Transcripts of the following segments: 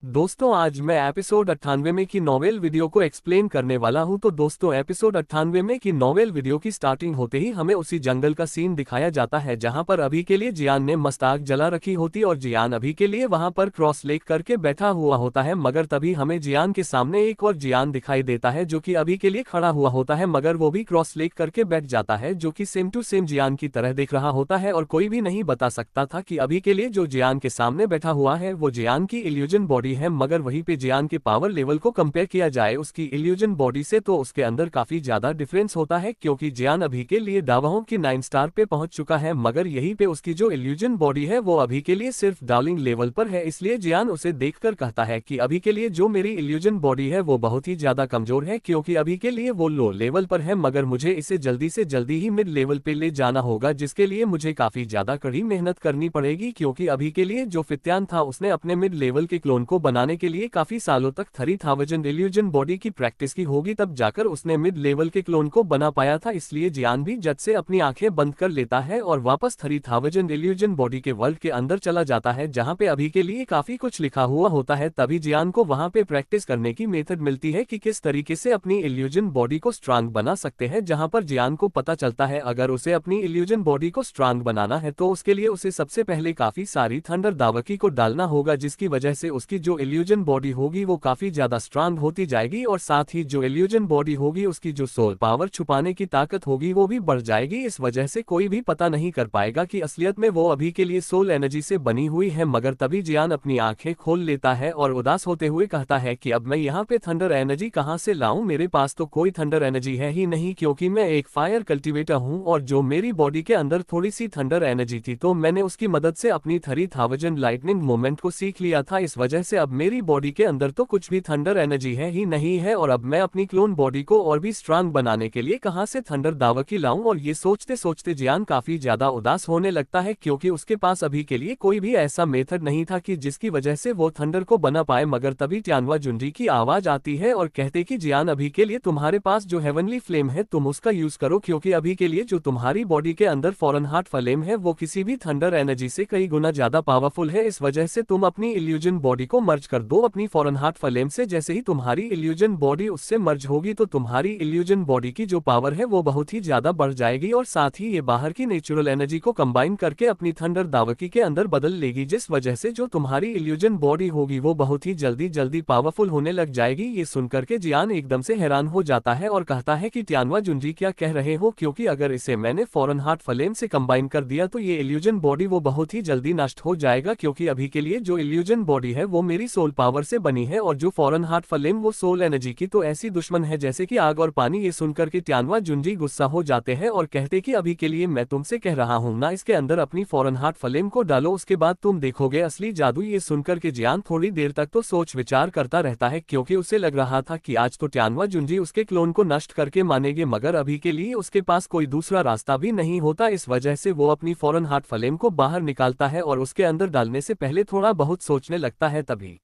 दोस्तों आज मैं एपिसोड 98 में की नॉवेल वीडियो को एक्सप्लेन करने वाला हूं। तो दोस्तों एपिसोड 98 में की नॉवेल वीडियो की स्टार्टिंग होते ही हमें उसी जंगल का सीन दिखाया जाता है जहां पर अभी के लिए जियान ने मस्त आग जला रखी होती और जियान अभी के लिए वहां पर क्रॉस लेक करके बैठा हुआ होता है। मगर तभी हमें जियान के सामने एक और जियान दिखाई देता है जो कि अभी के लिए खड़ा हुआ होता है, मगर वो भी क्रॉस लेक करके बैठ जाता है जो कि सेम टू सेम जियान की तरह दिख रहा होता है। और कोई भी नहीं बता सकता था कि अभी के लिए जो जियान के सामने बैठा हुआ है वो जियान की इल्यूजन बॉडी है। मगर वहीं पे जियान के पावर लेवल को कंपेयर किया जाए उसकी इल्यूजन बॉडी से तो उसके अंदर काफी ज्यादा डिफरेंस होता है, क्योंकि जियान अभी के लिए दावाओं की 9 स्टार पे पहुंच चुका है, मगर यहीं पे उसकी जो इल्यूजन बॉडी है वो अभी के लिए सिर्फ डार्लिंग लेवल पर है। इसलिए जियान उसे देखकर कहता है कि अभी के लिए जो मेरी इल्यूजन बॉडी है वो बहुत ही ज्यादा कमजोर है, क्योंकि अभी के लिए वो लो लेवल पर है, मगर मुझे इसे जल्दी से जल्दी ही मिड लेवल पे ले जाना होगा, जिसके लिए मुझे काफी ज्यादा कड़ी मेहनत करनी पड़ेगी। क्योंकि अभी के लिए जो फित्यान था उसने अपने मिड लेवल के क्लोन को बनाने के लिए काफी सालों तक 3000 इल्यूजन बॉडी की प्रैक्टिस की होगी, तब जाकर उसने मिड लेवल के क्लोन को बना पाया था। इसलिए जियान भी जट से अपनी आंखें बंद कर लेता है और वापस 3000 इल्यूजन बॉडी के वर्ल्ड के अंदर चला जाता है जहां पे अभी के लिए काफी कुछ लिखा हुआ होता है। तभी जियान को वहां पे प्रैक्टिस करने की मेथड मिलती है कि किस तरीके से अपनी इल्यूजन बॉडी को स्ट्रांग बना सकते हैं, जहां पर जियान को पता चलता है अगर उसे अपनी इल्यूजन बॉडी को स्ट्रांग बनाना है तो उसके लिए उसे सबसे पहले काफी सारी थंडर दावकी को डालना होगा, जिसकी वजह से उसकी जो इल्यूजन बॉडी होगी वो काफी ज्यादा स्ट्रांग होती जाएगी और साथ ही जो इल्यूजन बॉडी होगी उसकी जो सोल पावर छुपाने की ताकत होगी वो भी बढ़ जाएगी। इस वजह से कोई भी पता नहीं कर पाएगा कि असलियत में वो अभी के लिए सोल एनर्जी से बनी हुई है। मगर तभी जियान अपनी आंखें खोल लेता है और उदास होते हुए कहता है कि अब मैं यहाँ पे थंडर एनर्जी कहाँ से लाऊं, मेरे पास तो कोई थंडर एनर्जी है ही नहीं, क्योंकि मैं एक फायर कल्टिवेटर हूँ और जो मेरी बॉडी के अंदर थोड़ी सी थंडर एनर्जी थी तो मैंने उसकी मदद से अपनी 3000 लाइटनिंग मूवमेंट को सीख लिया था। इस वजह से अब मेरी बॉडी के अंदर तो कुछ भी थंडर एनर्जी है ही नहीं है और अब मैं अपनी क्लोन बॉडी को और भी स्ट्रांग बनाने के लिए कहां से थंडर दावकी लाऊं। और ये सोचते सोचते जियान काफी ज्यादा उदास होने लगता है, क्योंकि उसके पास अभी के लिए कोई भी ऐसा मेथड नहीं था कि जिसकी वजह से वो थंडर को बना पाए। मगर तभी ट्यानवा जुंडी की आवाज आती है और कहते कि जियान अभी के लिए तुम्हारे पास जो हेवनली फ्लेम है तुम उसका यूज करो, क्योंकि अभी के लिए जो तुम्हारी बॉडी के अंदर फॉरन हार्ट फ्लेम है वो किसी भी थंडर एनर्जी से कई गुना ज्यादा पावरफुल है। इस वजह से तुम अपनी इल्यूजन बॉडी को मर्ज कर दो अपनी फॉरन हार्ट फ्लेम से। जैसे ही तुम्हारी इल्यूजन बॉडी उससे मर्ज होगी तो तुम्हारी इल्यूजन बॉडी की जो पावर है वो बहुत ही ज्यादा बढ़ जाएगी और साथ ही ये बाहर की नेचुरल एनर्जी को कंबाइन करके अपनी थंडर दावकी के अंदर बदल लेगी, जिस वजह से जो तुम्हारी इल्यूजन बॉडी होगी वो बहुत ही जल्दी पावरफुल होने लग जाएगी। ये सुनकर के जियान एकदम से हैरान हो जाता है और कहता है कि ट्यानवा जुंजी क्या कह रहे हो, क्योंकि अगर इसे मैंने फॉरन हार्ट फ्लेम से कंबाइन कर दिया तो ये इल्यूजन बॉडी वो बहुत ही जल्दी नष्ट हो जाएगा, क्योंकि अभी के लिए जो इल्यूजन बॉडी है वो मेरी सोल पावर से बनी है और जो फॉरन हार्ट फ्लेम वो सोल एनर्जी की तो ऐसी दुश्मन है जैसे कि आग और पानी। ये सुनकर के ट्यानवा जुंजी गुस्सा हो जाते हैं और कहते कि अभी के लिए मैं तुमसे कह रहा हूं ना इसके अंदर अपनी फॉरन हार्ट फ्लेम को डालो, उसके बाद तुम देखोगे असली जादू। ये सुनकर के जियान थोड़ी देर तक तो सोच विचार करता रहता है, क्योंकि उसे लग रहा था कि आज तो ट्यानवा जुंजी उसके क्लोन को नष्ट करके मानेंगे, मगर अभी के लिए उसके पास कोई दूसरा रास्ता भी नहीं होता। इस वजह से वो अपनी फॉरन हार्ट फ्लेम को बाहर निकालता है और उसके अंदर डालने से पहले थोड़ा बहुत सोचने लगता है। तभी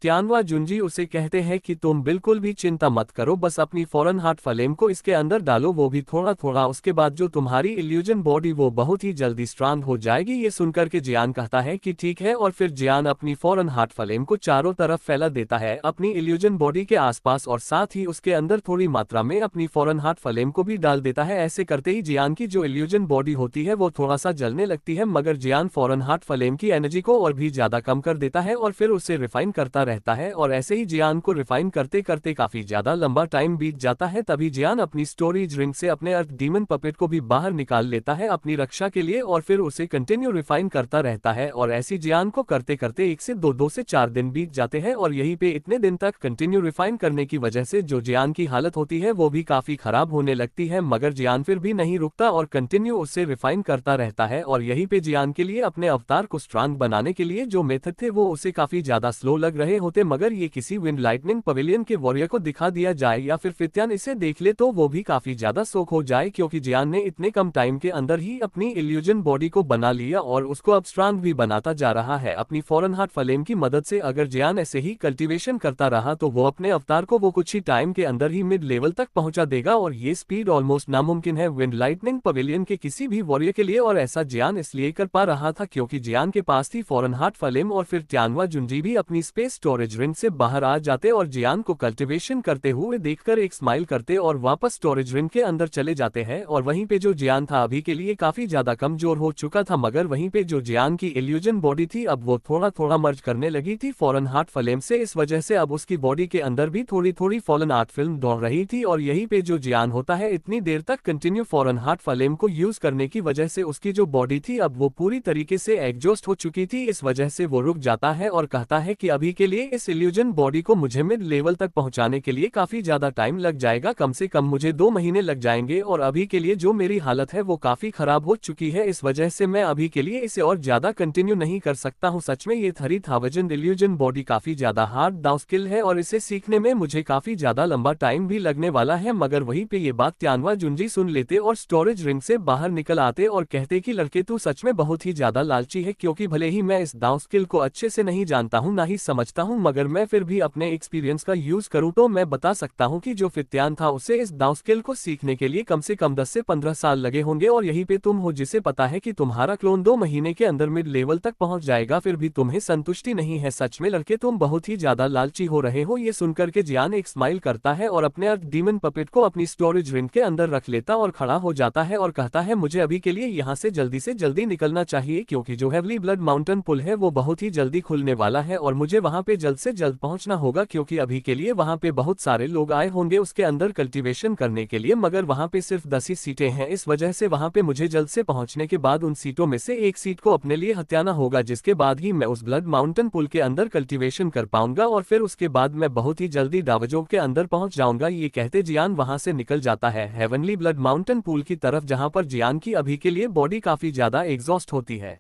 ट्यानवा जुंजी उसे कहते हैं कि तुम बिल्कुल भी चिंता मत करो, बस अपनी फॉरन हार्ट फ्लेम को इसके अंदर डालो, वो भी थोड़ा थोड़ा, उसके बाद जो तुम्हारी इल्यूजन बॉडी वो बहुत ही जल्दी स्ट्रांग हो जाएगी। ये सुनकर के जियान कहता है कि ठीक है और फिर जियान अपनी फॉरन हार्ट फ्लेम को चारों तरफ फैला देता है अपनी इल्यूजन बॉडी के आसपास और साथ ही उसके अंदर थोड़ी मात्रा में अपनी फॉरन हार्ट फ्लेम को भी डाल देता है। ऐसे करते ही जियान की जो इल्यूजन बॉडी होती है वो थोड़ा सा जलने लगती है, मगर जियान फॉरन हार्ट फ्लेम की एनर्जी को और भी ज्यादा कम कर देता है और फिर उसे रिफाइन करता रहता है और ऐसे ही जियान को रिफाइन करते करते काफी ज्यादा लंबा टाइम बीत जाता है। तभी जियान अपनी स्टोरेज रिंग से अपने अर्थ डीमन पपेट को भी बाहर निकाल लेता है अपनी रक्षा के लिए और फिर उसे कंटिन्यू रिफाइन करता रहता है और ऐसी जियान को करते करते 1 से 2 से 4 दिन बीत जाते हैं और यहीं पे इतने दिन तक कंटिन्यू रिफाइन करने की वजह से जो जियान की हालत होती है वो भी काफी खराब होने लगती है, मगर जियान फिर भी नहीं रुकता और कंटिन्यू उससे रिफाइन करता रहता है। और यहीं पे जियान के लिए अपने अवतार को स्ट्रांग बनाने के लिए जो मेथड थे वो उसे काफी ज्यादा स्लो लग रहे होते, मगर ये किसी विंड लाइटनिंग पवेलियन के वॉरियर को दिखा दिया जाए या फिर फित्यान इसे देख ले तो वो भी काफी ज्यादा शौक हो जाए, क्योंकि जियान ने इतने कम टाइम के अंदर ही अपनी इल्यूजन बॉडी को बना लिया और उसको अब स्ट्रांग भी बनाता जा रहा है अपनी फॉरन हार्ट फ्लेम की मदद से। अगर जियान ऐसे ही कल्टीवेशन करता रहा तो वो अपने अवतार को वो कुछ ही टाइम के अंदर ही मिड लेवल तक पहुंचा देगा और ये स्पीड ऑलमोस्ट नामुमकिन है विंड लाइटनिंग पवेलियन के किसी भी वॉरियर के लिए। और ऐसा जियान इसलिए कर पा रहा था क्योंकि जियान के पास थी फॉरन हार्ट फ्लेम और फिर ट्यानवा जुंजी भी अपनी स्पेस स्टोरेज रिंग से बाहर आ जाते और जियान को कल्टीवेशन करते हुए देखकर एक स्माइल करते और वापस स्टोरेज रिंग के अंदर चले जाते हैं। और वहीं पे जो जियान था अभी के लिए काफी ज्यादा कमजोर हो चुका था, मगर वहीं पे जो जियान की इल्यूजन बॉडी थी अब वो थोड़ा थोड़ा मर्ज करने लगी थी फॉरेन हार्ट फ्लेम से। इस वजह से अब उसकी बॉडी के अंदर भी थोड़ी थोड़ी फॉरेन हार्ट फिल्म दौड़ रही थी। और यहीं पे जो जियान होता है इतनी देर तक कंटिन्यू फॉरेन हार्ट फ्लेम को यूज करने की वजह से उसकी जो बॉडी थी अब वो पूरी तरीके से एग्जॉस्ट हो चुकी थी। इस वजह से वो रुक जाता है और कहता है कि अभी के लिए इस इल्यूजन बॉडी को मुझे मिड लेवल तक पहुंचाने के लिए काफी ज्यादा टाइम लग जाएगा, कम से कम मुझे 2 महीने लग जाएंगे। और अभी के लिए जो मेरी हालत है वो काफी खराब हो चुकी है, इस वजह से मैं अभी के लिए इसे और ज्यादा कंटिन्यू नहीं कर सकता हूँ। सच में ये 3000 इल्यूजन बॉडी काफी ज्यादा हार्ड दाव स्किल है और इसे सीखने में मुझे काफी ज्यादा लंबा टाइम भी लगने वाला है। मगर वहीं पे ये बात तियानवा जुंजी सुन लेते और स्टोरेज रिंग से बाहर निकल आते और कहते कि लड़के तू सच में बहुत ही ज्यादा लालची है, क्योंकि भले ही मैं इस दाव स्किल को अच्छे से नहीं जानता हूँ ना ही समझता हूँ, मगर मैं फिर भी अपने एक्सपीरियंस का यूज करूँ तो मैं बता सकता हूँ कि जो फित्यान था उसे इस दाव स्किल को सीखने के लिए कम से कम 10 से 15 साल लगे होंगे। और यहीं पे तुम हो जिसे पता है कि तुम्हारा क्लोन 2 महीने के अंदर मिड लेवल तक पहुंच जाएगा, फिर भी तुम्हें संतुष्टि नहीं है। सच में लड़के तुम बहुत ही ज्यादा लालची हो रहे हो। ये सुनकर के जियान एक स्माइल करता है और अपने अर्थ डीमन पपेट को अपनी स्टोरेज रिंग के अंदर रख लेता और खड़ा हो जाता है और कहता है मुझे अभी के लिए यहाँ से जल्दी निकलना चाहिए, क्योंकि जो हेवली ब्लड माउंटेन पुल है वो बहुत ही जल्दी खुलने वाला है और मुझे वहां पे जल्द से जल्द पहुंचना होगा, क्योंकि अभी के लिए वहां पे बहुत सारे लोग आए होंगे उसके अंदर कल्टीवेशन करने के लिए, मगर वहां पे सिर्फ 10 ही सीटें हैं। इस वजह से वहां पे मुझे जल्द से पहुंचने के बाद उन सीटों में से एक सीट को अपने लिए हत्याना होगा, जिसके बाद ही मैं उस ब्लड माउंटेन पुल के अंदर कल्टीवेशन कर पाऊंगा और फिर उसके बाद मैं बहुत ही जल्दी दावजोग के अंदर पहुंच जाऊंगा। ये कहते जियान वहां से निकल जाता है हेवनली ब्लड माउंटेन पुल की तरफ, जहां पर जियान की अभी के लिए बॉडी काफी ज्यादा एग्जॉस्ट होती है।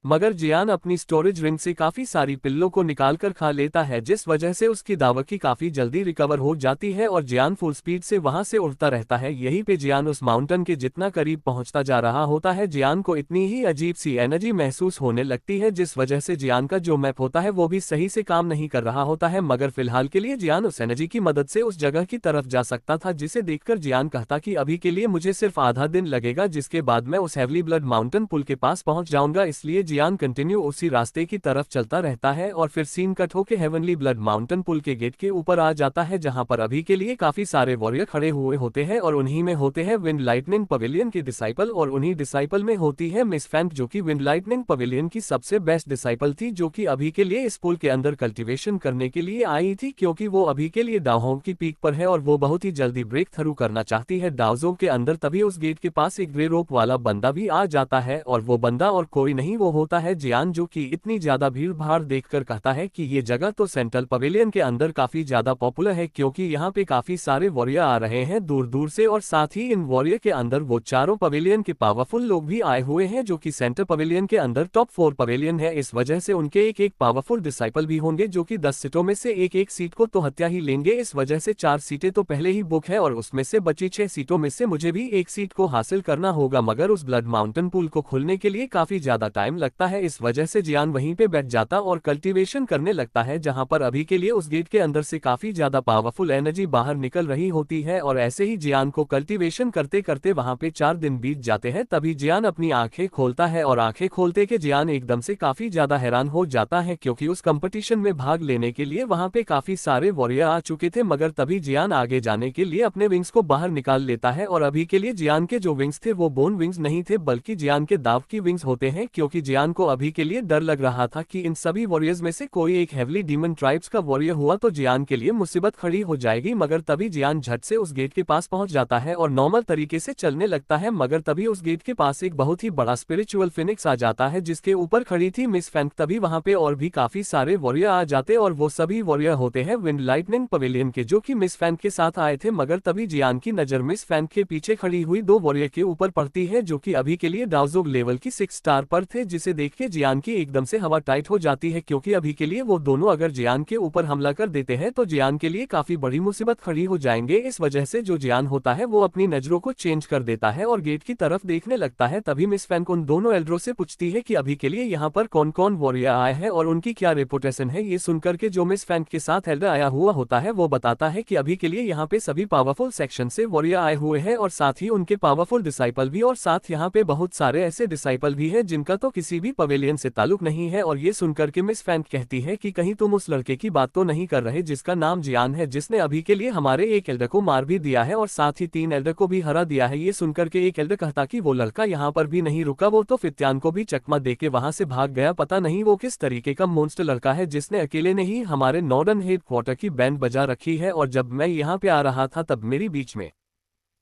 मगर जियान अपनी स्टोरेज रिंग से काफी सारी पिल्लों को निकालकर खा लेता है, जिस वजह से उसकी दावकी काफी जल्दी रिकवर हो जाती है और जियान फुल स्पीड से वहां से उड़ता रहता है। यहीं पे जियान उस माउंटेन के जितना करीब पहुंचता जा रहा होता है जियान को इतनी ही अजीब सी एनर्जी महसूस होने लगती है, जिस वजह से जियान का जो मैप होता है वो भी सही से काम नहीं कर रहा होता है। मगर फिलहाल के लिए जियान उस एनर्जी की मदद से उस जगह की तरफ जा सकता था, जिसे देखकर जियान कहता कि अभी के लिए मुझे सिर्फ आधा दिन लगेगा, जिसके बाद मैं उस हेवली ब्लड माउंटेन पुल के पास पहुंच जाऊंगा। इसलिए जियान कंटिन्यू उसी रास्ते की तरफ चलता रहता है और फिर सीन कट होके हेवनली ब्लड माउंटेन पुल के गेट के ऊपर आ जाता है, जहां पर अभी के लिए काफी सारे वॉरियर खड़े हुए होते हैं और उन्हीं में होते हैं विंड लाइटनिंग पवेलियन के डिसाइपल और उन्हीं डिसाइपल में होती है मिस फैंक, जो कि विंड लाइटनिंग पवेलियन की सबसे बेस्ट डिसाइपल थी, जो कि अभी के लिए इस पुल के अंदर कल्टीवेशन करने के लिए आई थी, क्योंकि वो अभी के लिए डाउहोंग की पीक पर है और वो बहुत ही जल्दी ब्रेक थ्रू करना चाहती है डाउजोंग के अंदर। तभी उस गेट के पास एक ग्रे रोप वाला बंदा भी आ जाता है और वो बंदा और कोई नहीं वो होता है जियान, जो कि इतनी ज्यादा भीड़ भाड़ देखकर कहता है कि ये जगह तो सेंट्रल पवेलियन के अंदर काफी ज्यादा पॉपुलर है, क्योंकि यहाँ पे काफी सारे वॉरियर आ रहे हैं दूर दूर से और साथ ही इन वॉरियर के अंदर वो चारों पवेलियन के पावरफुल लोग भी आए हुए हैं, जो कि सेंटर पवेलियन के अंदर टॉप 4 पवेलियन है। इस वजह से उनके एक पावरफुल डिसाइपल भी होंगे, जो कि 10 सीटों में से एक सीट को तो हत्या ही लेंगे। इस वजह से 4 सीटें तो पहले ही बुक है और उसमें से बची 6 सीटों में से मुझे भी एक सीट को हासिल करना होगा, मगर उस ब्लड माउंटेन पुल को खुलने के लिए काफी ज्यादा टाइम लगता है। इस वजह से जियान वहीं पे बैठ जाता और कल्टीवेशन करने लगता है, जहां पर अभी के लिए उस गेट के अंदर से काफी ज्यादा पावरफुल एनर्जी बाहर निकल रही होती है। और ऐसे ही जियान को कल्टीवेशन करते करते वहां पे 4 दिन बीत जाते हैं। तभी जियान अपनी आंखें खोलता है और आंखें खोलते के जियान एकदम से काफी ज्यादा हैरान हो जाता है, क्योंकि उस कंपटीशन में भाग लेने के लिए वहां पे काफी सारे वॉरियर आ चुके थे। मगर तभी जियान आगे जाने के लिए अपने विंग्स को बाहर निकाल लेता है और अभी के लिए जियान के जो विंग्स थे वो बोन विंग्स नहीं थे, बल्कि जियान के दाव की विंग्स होते हैं, क्योंकि जियान को अभी के लिए डर लग रहा था कि इन सभी वॉरियर्स में से कोई एक हेवली डीमन ट्राइब्स का वॉरियर हुआ तो जियान के लिए मुसीबत खड़ी हो जाएगी। मगर तभी जियान झट से उस गेट के पास पहुंच जाता है और नॉर्मल तरीके से चलने लगता है। मगर तभी उस गेट के पास एक बहुत ही बड़ा स्पिरिचुअल फिनिक्स आ जाता है, जिसके ऊपर खड़ी थी मिस फैंक। तभी वहां पे और भी काफी सारे वॉरियर आ जाते और वो सभी वॉरियर होते हैं विंड लाइटनिंग पवेलियन के, जो कि मिस फैंक के साथ आए थे। मगर तभी जियान की नजर मिस फैंक के पीछे खड़ी हुई 2 वॉरियर के ऊपर पड़ती है, जो कि अभी के लिए डाउजोग लेवल की 6 स्टार पर थे, जिसे देख के जियान की एकदम से हवा टाइट हो जाती है, क्योंकि अभी के लिए वो दोनों अगर जियान के ऊपर हमला कर देते हैं तो जियान के लिए काफी बड़ी मुसीबत खड़ी हो जाएंगे। इस वजह से जो जियान होता है वो अपनी नजरों को चेंज कर देता है और गेट की तरफ देखने लगता है। तभी मिस फैंक उन दोनों एल्डरो से पूछती है कि अभी के लिए यहाँ पर कौन कौन वॉरियर आए हैं और उनकी क्या रेपुटेशन है। ये सुनकर के जो मिस फैंक के साथ एल्डर आया हुआ होता है वो बताता है कि अभी के लिए यहाँ पे सभी पावरफुल सेक्शन से वॉरियर आए हुए हैं और साथ ही उनके पावरफुल डिसाइपल भी, और साथ यहाँ पे बहुत सारे ऐसे डिसाइपल भी है जिनका तो किसी किसी भी पवेलियन से ताल्लुक नहीं है। और ये सुनकर के मिस फैंग कहती है कि कहीं तुम उस लड़के की बात तो नहीं कर रहे जिसका नाम जियान है, जिसने अभी के लिए हमारे एक एल्डर को मार भी दिया है और साथ ही 3 एल्डर को भी हरा दिया है। ये सुनकर के एक एल्डर कहता कि वो लड़का यहाँ पर भी नहीं रुका, वो तो फित्यान को भी चकमा देके वहां से भाग गया। पता नहीं वो किस तरीके का मोन्स्टर लड़का है जिसने अकेले ने ही हमारे नॉर्डर्न हेडक्वार्टर की बैंड बजा रखी है। और जब मैं यहाँ पे आ रहा था तब मेरी बीच में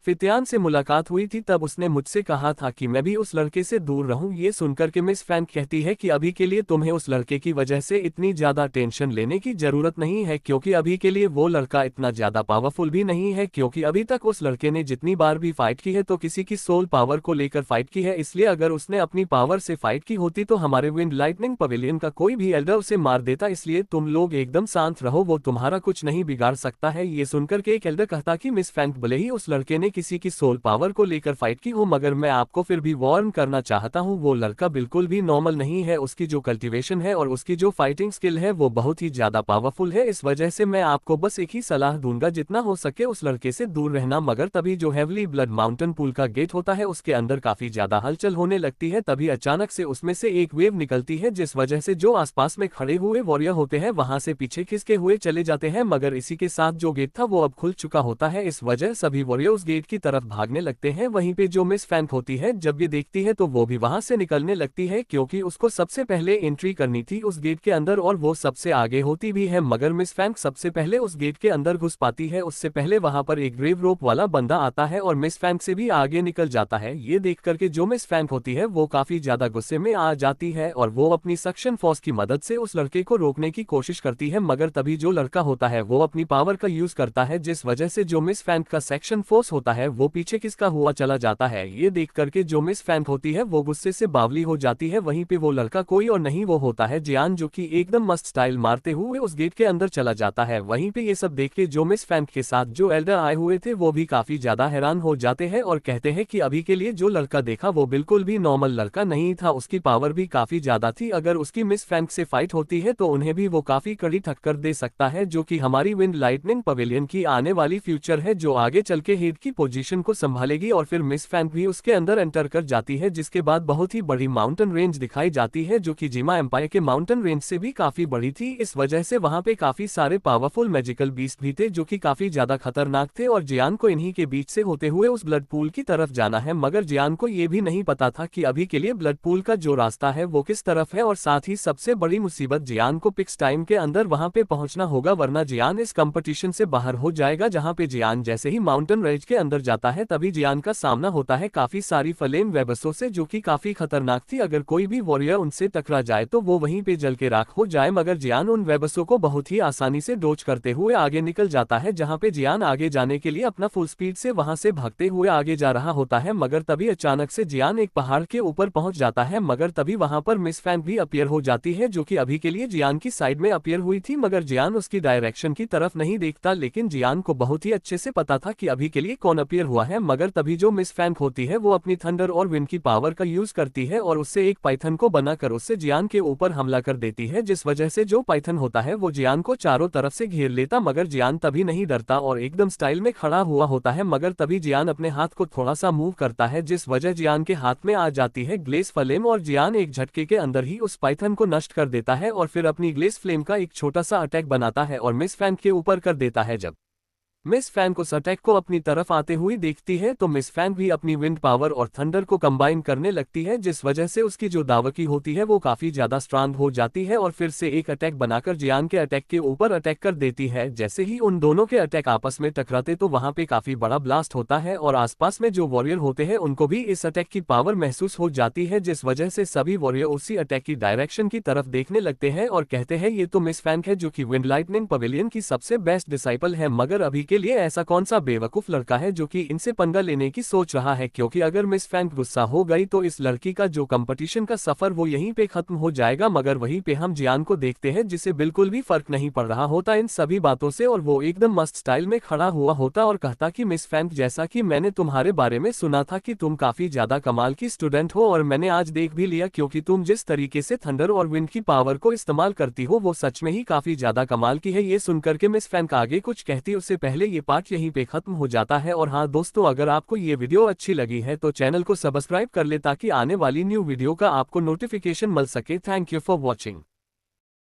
फित्यान से मुलाकात हुई थी, तब उसने मुझसे कहा था कि मैं भी उस लड़के से दूर रहूं। ये सुनकर के मिस फैंग कहती है कि अभी के लिए तुम्हें उस लड़के की वजह से इतनी ज्यादा टेंशन लेने की जरूरत नहीं है, क्योंकि अभी के लिए वो लड़का इतना ज्यादा पावरफुल भी नहीं है। क्योंकि अभी तक उस लड़के ने जितनी बार भी फाइट की है तो किसी की सोल पावर को लेकर फाइट की है, इसलिए अगर उसने अपनी पावर से फाइट की होती तो हमारे विंड लाइटनिंग पवेलियन का कोई भी एल्डर उसे मार देता। इसलिए तुम लोग एकदम शांत रहो, वो तुम्हारा कुछ नहीं बिगाड़ सकता है। ये सुनकर के एक एल्डर कहता कि मिस फैंग भले ही उस लड़के ने किसी की सोल पावर को लेकर फाइट की हो, मगर मैं आपको फिर भी वार्न करना चाहता हूं, वो लड़का बिल्कुल भी नॉर्मल नहीं है। उसकी जो कल्टीवेशन है और उसकी जो फाइटिंग स्किल है वो बहुत ही ज्यादा पावरफुल है। इस वजह से मैं आपको बस एक ही सलाह दूंगा, जितना हो सके उस लड़के से दूर रहना। मगर तभी जो हेवली ब्लड माउंटेन पूल का गेट होता है उसके अंदर काफी ज्यादा हलचल होने लगती है। तभी अचानक से उसमें से एक वेव निकलती है, जिस वजह से जो आसपास में खड़े हुए वॉरियर होते हैं वहां से पीछे खिसके हुए चले जाते हैं। मगर इसी के साथ जो गेट था वो अब खुल चुका होता है, इस वजह सभी वॉरियर उस गेट की तरफ भागने लगते हैं। वहीं पे जो मिस फैंग होती है जब ये देखती है तो वो भी वहां से निकलने लगती है, क्योंकि उसको सबसे पहले एंट्री करनी थी उस गेट के अंदर और वो सबसे आगे होती भी है। मगर मिस फैंग सबसे पहले उस गेट के अंदर घुस पाती है, उससे पहले वहां पर एक ग्रेव रोप वाला बंदा आता है और मिस फैंग से भी आगे निकल जाता है। ये देख करके जो मिस फैंग होती है वो काफी ज्यादा गुस्से में आ जाती है और वो अपनी सक्शन फोर्स की मदद से उस लड़के को रोकने की कोशिश करती है। मगर तभी जो लड़का होता है वो अपनी पावर का यूज करता है, जिस वजह से जो मिस फैंग का सेक्शन फोर्स होता है वो पीछे किसका हुआ चला जाता है। ये देख करके जो मिस फैंग होती है वो गुस्से से बावली हो जाती है। वहीं पे वो लड़का कोई और नहीं वो होता है जियान, जो कि एकदम मस्त स्टाइल मारते हुए उस गेट के अंदर चला जाता है। वहीं पे ये सब देख के जो मिस फैंग के साथ जो एल्डर आए हुए थे वो भी काफी ज्यादा हैरान हो जाते हैं और कहते हैं कि अभी के लिए जो लड़का देखा वो बिल्कुल भी नॉर्मल लड़का नहीं था, उसकी पावर भी काफी ज्यादा थी। अगर उसकी मिस फैंग से फाइट होती है तो उन्हें भी वो काफी कड़ी टक्कर दे सकता है, जो कि हमारी विंड लाइटनिंग पवेलियन की आने वाली फ्यूचर है, जो आगे चल के हेड की पोजीशन को संभालेगी। और फिर मिस फैंग भी उसके अंदर एंटर कर जाती है, जिसके बाद बहुत ही बड़ी माउंटेन रेंज दिखाई जाती है, जो कि जिमा एम्पायर के माउंटेन रेंज से भी काफी बड़ी थी। इस वजह से वहां पे काफी सारे पावरफुल मैजिकल बीस्ट भी थे जो कि काफी ज्यादा खतरनाक थे और जियान को इन्हीं के बीच से होते हुए उस ब्लड पूल की तरफ जाना है। मगर जियान को ये भी नहीं पता था कि अभी के लिए ब्लड पूल का जो रास्ता है वो किस तरफ है, और साथ ही सबसे बड़ी मुसीबत जियान को फिक्स टाइम के अंदर वहां पे पहुंचना होगा, वरना जियान इस कंपटीशन से बाहर हो जाएगा। जहां पे जियान जैसे ही माउंटेन रेंज के अंदर जाता है तभी जियान का सामना होता है काफी सारी फ्लेम वेबसों से, जो कि काफी खतरनाक थी। अगर कोई भी वॉरियर उनसे टकरा जाए तो वो वहीं पे जल के राख हो जाए। मगर जियान उन वेबसों को बहुत ही आसानी से डोज करते हुए आगे निकल जाता है, जहां पे जियान आगे जाने के लिए अपना फुल स्पीड से वहां से भागते हुए आगे जा रहा होता है। मगर तभी अचानक से जियान एक पहाड़ के ऊपर पहुंच जाता है। मगर तभी वहां पर मिस फैंग भी अपीयर हो जाती है, जो कि अभी के लिए जियान की साइड में अपीयर हुई थी। मगर जियान उसकी डायरेक्शन की तरफ नहीं देखता, लेकिन जियान को बहुत ही अच्छे से पता था कि अभी के लिए कौन अपीयर हुआ है। मगर तभी जो मिस फैंग होती है वो अपनी थंडर और विंड की पावर का यूज करती है और उससे एक पाइथन को बनाकर उससे जियान के ऊपर हमला कर देती है, जिस वजह से जो पाइथन होता है वो जियान को चारों तरफ से घेर लेता। मगर जियान तभी नहीं डरता और एकदम स्टाइल में खड़ा हुआ होता है। मगर तभी जियान अपने हाथ को थोड़ा सा मूव करता है, जिस वजह जियान के हाथ में आ जाती है ग्लेस फ्लेम और जियान एक झटके के अंदर ही उस पाइथन को नष्ट कर देता है और फिर अपनी ग्लेस फ्लेम का एक छोटा सा अटैक बनाता है और मिस फैंग के ऊपर कर देता है। जब मिस फैंग उस अटैक को अपनी तरफ आते हुए देखती है तो मिस फैंग भी अपनी विंड पावर और थंडर को कंबाइन करने लगती है, जिस वजह से उसकी जो दावकी होती है वो काफी ज्यादा स्ट्रांग हो जाती है और फिर से एक अटैक बनाकर जियान के अटैक के ऊपर अटैक कर देती है। जैसे ही उन दोनों के अटैक आपस में टकराते तो वहां पे काफी बड़ा ब्लास्ट होता है और आसपास में जो वॉरियर होते हैं उनको भी इस अटैक की पावर महसूस हो जाती है, जिस वजह से सभी वॉरियर उसी अटैक की डायरेक्शन की तरफ देखने लगते हैं और कहते हैं ये तो मिस फैंग है, जो कि विंड लाइटनिंग पवेलियन की सबसे बेस्ट डिसाइपल है। मगर अभी के लिए ऐसा कौन बेवकूफ लड़का है जो कि इनसे पंगा लेने की सोच रहा है, क्योंकि अगर मिस फैंग गुस्सा हो गई तो इस लड़की का जो कंपटीशन का सफर वो यहीं पे खत्म हो जाएगा। मगर वहीं पे हम जियान को देखते हैं जिसे बिल्कुल भी फर्क नहीं पड़ रहा होता इन सभी बातों से और वो एकदम मस्त स्टाइल में खड़ा हुआ होता और कहता कि मिस फैंग, जैसा कि मैंने तुम्हारे बारे में सुना था कि तुम काफी ज्यादा कमाल की स्टूडेंट हो और मैंने आज देख भी लिया, क्योंकि तुम जिस तरीके से थंडर और विंड की पावर को इस्तेमाल करती हो वो सच में ही काफी ज्यादा कमाल की है। ये सुनकर के मिस फैंग आगे कुछ कहती उससे पहले लिए ये पार्ट यहीं पे खत्म हो जाता है। और हाँ दोस्तों, अगर आपको ये वीडियो अच्छी लगी है तो चैनल को सब्सक्राइब कर ले ताकि आने वाली न्यू वीडियो का आपको नोटिफिकेशन मिल सके। Thank you for watching.